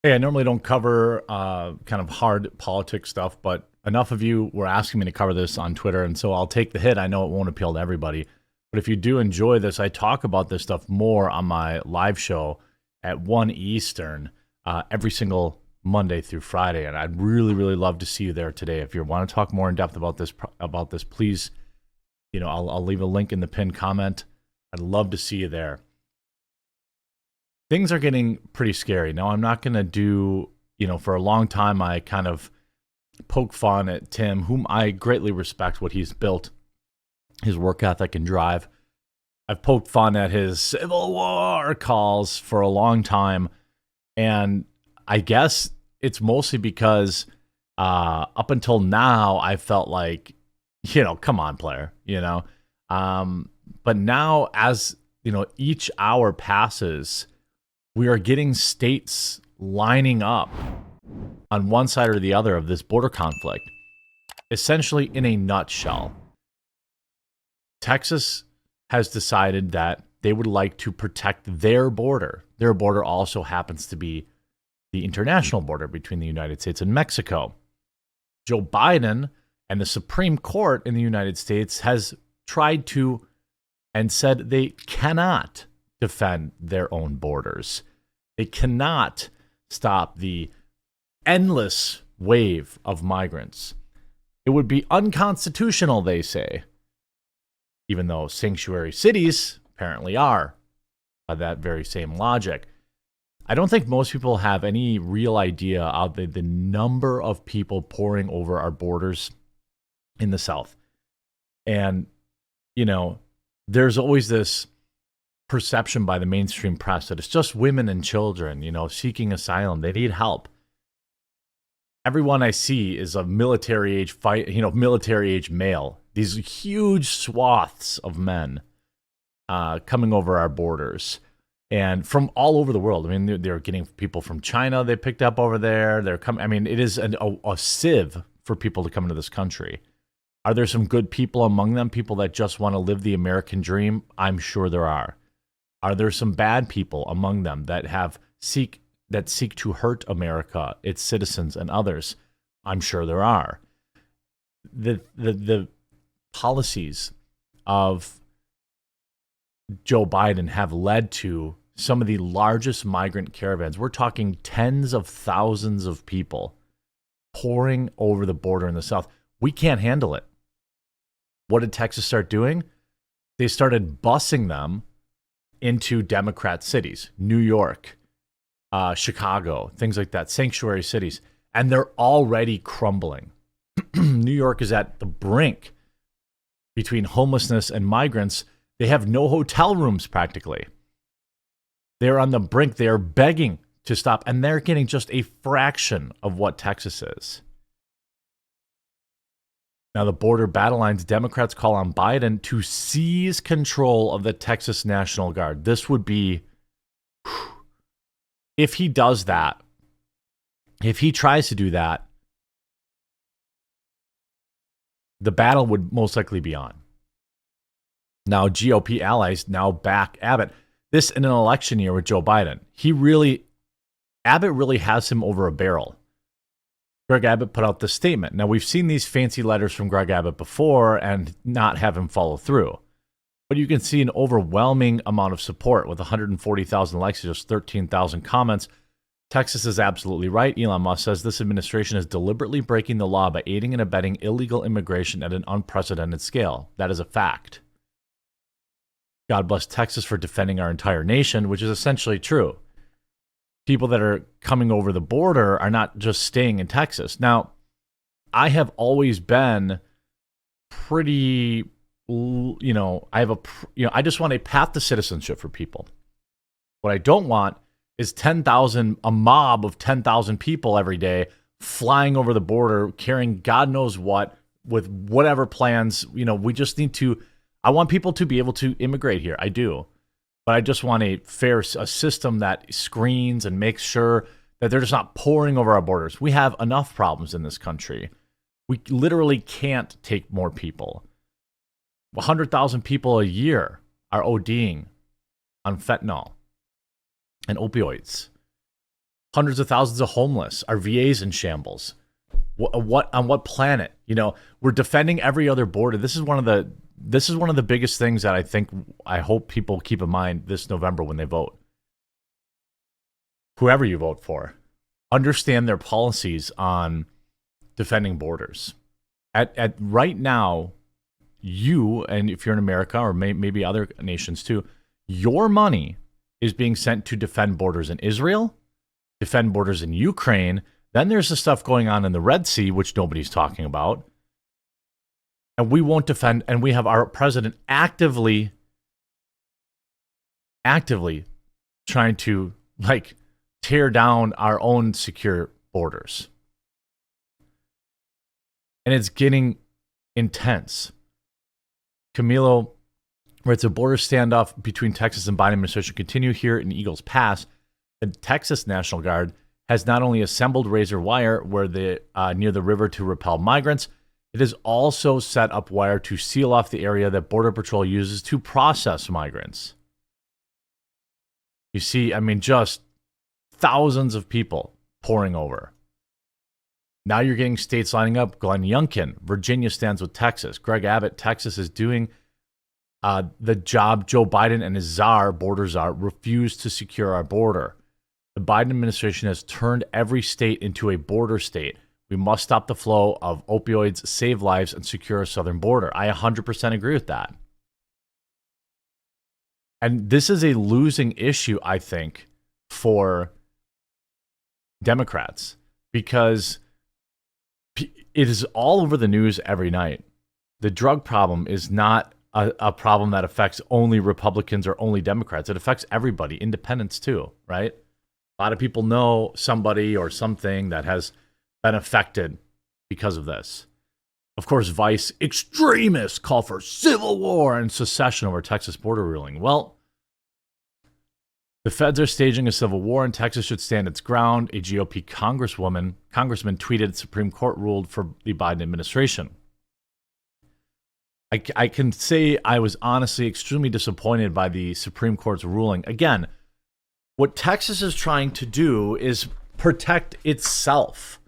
Hey, I normally don't cover kind of hard politics stuff, but enough of you were asking me to cover this on Twitter, and so I'll take the hit. I know it won't appeal to everybody, but if you do enjoy this, I talk about this stuff more on my live show at 1 Eastern every single Monday through Friday, and I'd really, really love to see you there today. If you want to talk more in depth about this, please, I'll leave a link in the pinned comment. I'd love to see you there. Things are getting pretty scary. Now, I'm not going to do, for a long time, I kind of poke fun at Tim, whom I greatly respect what he's built, his work ethic and drive. I've poked fun at his Civil War calls for a long time. And I guess it's mostly because up until now, I felt like, come on, player, But now as, each hour passes, we are getting states lining up on one side or the other of this border conflict. Essentially, in a nutshell, Texas has decided that they would like to protect their border. Their border also happens to be the international border between the United States and Mexico. Joe Biden and the Supreme Court in the United States has tried to and said they cannot defend their own borders. They cannot stop the endless wave of migrants. It would be unconstitutional, they say, even though sanctuary cities apparently are, by that very same logic. I don't think most people have any real idea of the number of people pouring over our borders in the South. And, there's always this perception by the mainstream press that it's just women and children, seeking asylum. They need help. Everyone I see is a military age male. These huge swaths of men coming over our borders and from all over the world. I mean, they're getting people from China they picked up over there. They're coming. I mean, it is a sieve for people to come into this country. Are there some good people among them? People that just want to live the American dream? I'm sure there are. Are there some bad people among them that seek to hurt America, its citizens, and others? I'm sure there are. The policies of Joe Biden have led to some of the largest migrant caravans. We're talking tens of thousands of people pouring over the border in the South. We can't handle it. What did Texas start doing? They started busing them into Democrat cities, New York, Chicago, things like that, sanctuary cities. And they're already crumbling. New York is at the brink between homelessness and migrants. They have no hotel rooms practically. They're on the brink. They are begging to stop, and they're getting just a fraction of what Texas is. Now, the border battle lines, Democrats call on Biden to seize control of the Texas National Guard. This would be, if he does that, if he tries to do that, the battle would most likely be on. Now, GOP allies now back Abbott. This in an election year with Joe Biden. Abbott really has him over a barrel. Greg Abbott put out this statement. Now, we've seen these fancy letters from Greg Abbott before and not have him follow through. But you can see an overwhelming amount of support with 140,000 likes and just 13,000 comments. Texas is absolutely right. Elon Musk says this administration is deliberately breaking the law by aiding and abetting illegal immigration at an unprecedented scale. That is a fact. God bless Texas for defending our entire nation, which is essentially true. People that are coming over the border are not just staying in Texas. Now, I have always been pretty, I just want a path to citizenship for people. What I don't want is a mob of 10,000 people every day flying over the border, carrying God knows what, with whatever plans. We just need to, I want people to be able to immigrate here. I do. But I just want a system that screens and makes sure that they're just not pouring over our borders. We have enough problems in this country. We literally can't take more people. 100,000 people a year are ODing on fentanyl and opioids. Hundreds of thousands of homeless. Our VA's in shambles. What on what planet? We're defending every other border. This is one of the biggest things that I hope people keep in mind this November when they vote. Whoever you vote for, understand their policies on defending borders. At right now, you, and if you're in America or maybe other nations too, your money is being sent to defend borders in Israel, defend borders in Ukraine. Then there's the stuff going on in the Red Sea, which nobody's talking about. And we won't defend, and we have our president actively trying to tear down our own secure borders. And it's getting intense. Camilo writes, a border standoff between Texas and Biden administration continue here in Eagles Pass. The Texas National Guard has not only assembled razor wire near the river to repel migrants, it has also set up wire to seal off the area that Border Patrol uses to process migrants. You see, just thousands of people pouring over. Now you're getting states lining up. Glenn Youngkin, Virginia stands with Texas. Greg Abbott, Texas is doing the job Joe Biden and his border czar, refused to secure our border. The Biden administration has turned every state into a border state. We must stop the flow of opioids, save lives, and secure a southern border. I 100% agree with that. And this is a losing issue, I think, for Democrats, because it is all over the news every night. The drug problem is not a problem that affects only Republicans or only Democrats. It affects everybody, independents too, right? A lot of people know somebody or something that has been affected because of this. Of course, Vice extremists call for civil war and secession over Texas border ruling. Well, the feds are staging a civil war and Texas should stand its ground. A GOP congressman tweeted Supreme Court ruled for the Biden administration. I can say I was honestly extremely disappointed by the Supreme Court's ruling. Again, what Texas is trying to do is protect itself.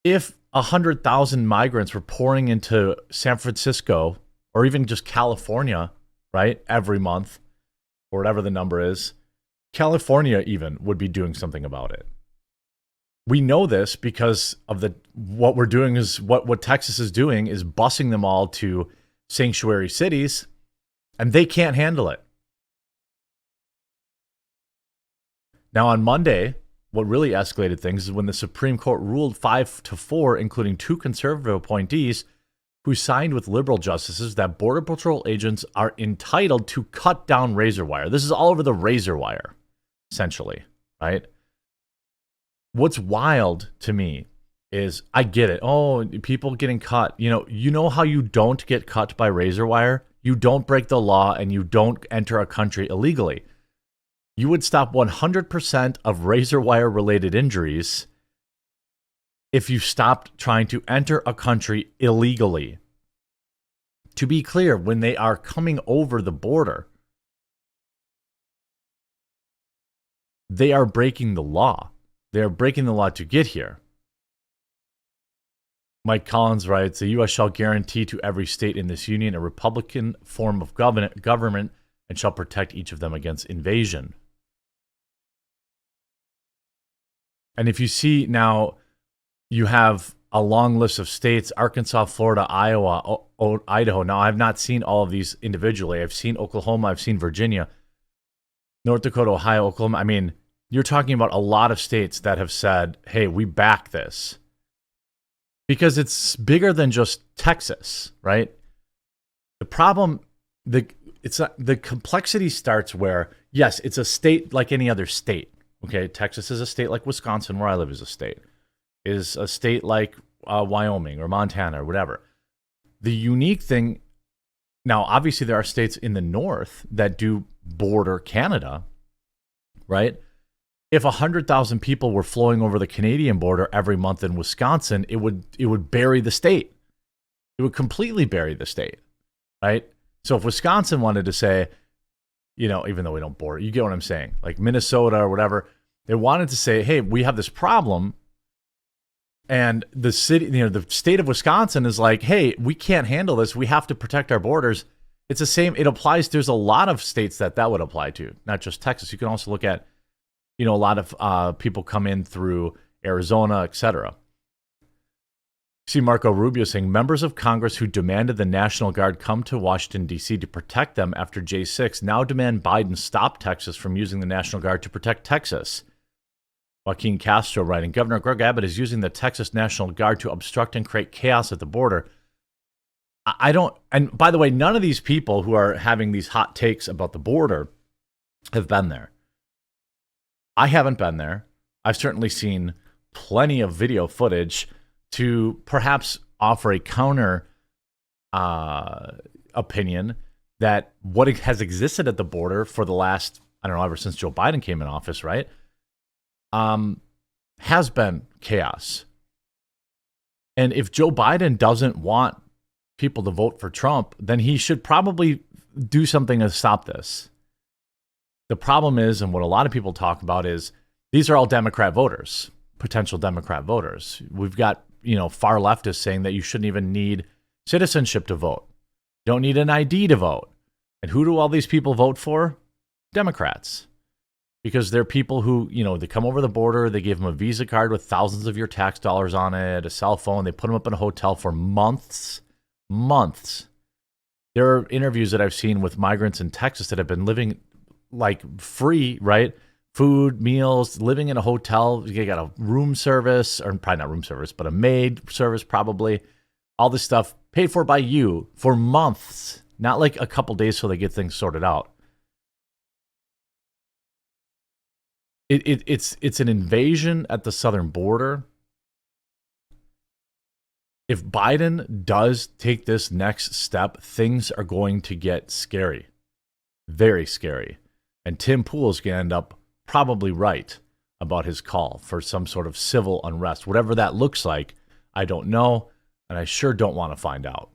If 100,000 migrants were pouring into San Francisco or even just California, right, every month, or whatever the number is, California even would be doing something about it. We know this because of what we're doing is what Texas is doing is busing them all to sanctuary cities, and they can't handle it. Now on Monday, what really escalated things is when the Supreme Court ruled 5-4, including 2 conservative appointees who signed with liberal justices, that Border Patrol agents are entitled to cut down razor wire. This is all over the razor wire, essentially, right? What's wild to me is, I get it. Oh, people getting cut. You know how you don't get cut by razor wire? You don't break the law and you don't enter a country illegally. You would stop 100% of razor wire related injuries if you stopped trying to enter a country illegally. To be clear, when they are coming over the border, they are breaking the law. They are breaking the law to get here. Mike Collins writes, the U.S. shall guarantee to every state in this union a Republican form of government and shall protect each of them against invasion. And if you see now, you have a long list of states: Arkansas, Florida, Iowa, Idaho. Now, I've not seen all of these individually. I've seen Oklahoma. I've seen Virginia, North Dakota, Ohio, Oklahoma. You're talking about a lot of states that have said, hey, we back this. Because it's bigger than just Texas, right? The problem, the complexity starts where, yes, it's a state like any other state. Okay, Texas is a state like Wisconsin, where I live, is a state. Is a state like Wyoming or Montana or whatever. The unique thing, now obviously there are states in the north that do border Canada, right? If 100,000 people were flowing over the Canadian border every month in Wisconsin, it would bury the state. It would completely bury the state, right? So if Wisconsin wanted to say, even though we don't border, you get what I'm saying, like Minnesota or whatever, They wanted to say, hey, we have this problem. And the city, the state of Wisconsin is like, hey, we can't handle this. We have to protect our borders. It's the same. It applies. There's a lot of states that would apply to, not just Texas. You can also look at, a lot of people come in through Arizona, etc. See Marco Rubio saying members of Congress who demanded the National Guard come to Washington, D.C. to protect them after J6 now demand Biden stop Texas from using the National Guard to protect Texas. Joaquin Castro writing, Governor Greg Abbott is using the Texas National Guard to obstruct and create chaos at the border. And by the way, none of these people who are having these hot takes about the border have been there. I haven't been there. I've certainly seen plenty of video footage to perhaps offer a counter opinion that what has existed at the border for the last, ever since Joe Biden came in office, right? Has been chaos. And if Joe Biden doesn't want people to vote for Trump, then he should probably do something to stop this. The problem is, and what a lot of people talk about is, these are all Democrat voters, potential Democrat voters. We've got, far leftists saying that you shouldn't even need citizenship to vote. You don't need an ID to vote. And who do all these people vote for? Democrats. Because they're people who, they come over the border, they give them a Visa card with thousands of your tax dollars on it, a cell phone, they put them up in a hotel for months. There are interviews that I've seen with migrants in Texas that have been living like free, right? Food, meals, living in a hotel. You got a room service, or probably not room service, but a maid service probably. All this stuff paid for by you for months, not like a couple days so they get things sorted out. It's an invasion at the southern border. If Biden does take this next step, things are going to get scary, very scary. And Tim Pool is going to end up probably right about his call for some sort of civil unrest. Whatever that looks like, I don't know, and I sure don't want to find out.